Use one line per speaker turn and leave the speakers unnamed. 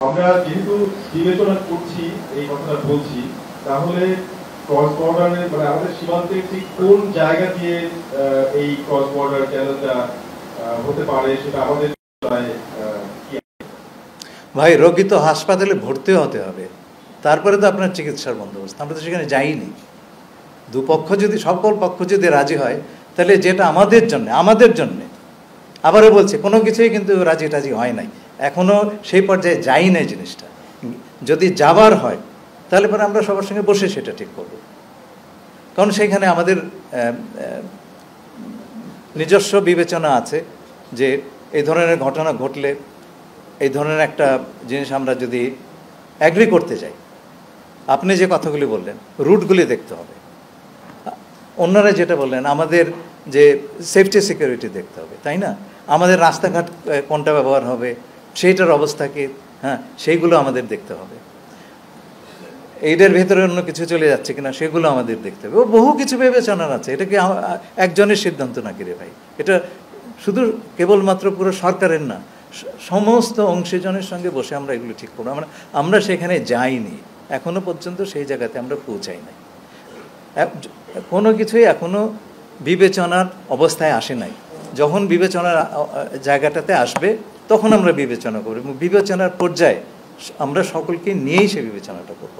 আমরা যেহেতু বিবেচনা করছি এই কথাটা বলছি, তাহলে ক্রস বর্ডারে মানে আমাদের সীমান্তে ঠিক কোন জায়গা দিয়ে এই ক্রস বর্ডার চ্যানেলটা হতে পারে সেটা আমাদের
ভাই, রোগী তো হাসপাতালে ভর্তি হতে হবে, তারপরে তো আপনার চিকিৎসার বন্দোবস্ত। আমরা তো সেখানে যাইনি। দুপক্ষ যদি, সকল পক্ষ যদি রাজি হয়, তাহলে যেটা আমাদের জন্যে আবারও বলছি, কোনো কিছুই কিন্তু রাজি টাজি হয় নাই, এখনও সেই পর্যায়ে যাই নাই জিনিসটা। যদি যাবার হয় তাহলে পরে আমরা সবার সঙ্গে বসে সেটা ঠিক করব, কারণ সেখানে আমাদের নিজস্ব বিবেচনা আছে যে এই ধরনের ঘটনা ঘটলে, এই ধরনের একটা জিনিস আমরা যদি অ্যাগ্রি করতে যাই, আপনি যে কথাগুলি বললেন, রুটগুলি দেখতে হবে। অন্যরা যেটা বললেন, আমাদের যে সেফটি সিকিউরিটি দেখতে হবে, তাই না? আমাদের রাস্তাঘাট কোনটা ব্যবহার হবে, সেইটার অবস্থা কি, হ্যাঁ, সেইগুলো আমাদের দেখতে হবে। এইটার ভেতরে অন্য কিছু চলে যাচ্ছে কিনা সেগুলো আমাদের দেখতে হবে। বহু কিছু বিবেচনার আছে। এটা কি একজনের সিদ্ধান্ত নাকি রে ভাই? এটা শুধু কেবলমাত্র পুরো সরকারের না, সমস্ত অংশীজনের সঙ্গে বসে আমরা এগুলো ঠিক করবো। আমরা সেখানে যাইনি, এখনো পর্যন্ত সেই জায়গাতে আমরা পৌঁছাই নাই। কোনো কিছুই এখনো বিবেচনার অবস্থায় আসে নাই। যখন বিবেচনার জায়গাটাতে আসবে তখন আমরা বিবেচনা করব, এবং বিবেচনার পর্যায়ে আমরা সকলকে নিয়েই সে বিবেচনাটা করব।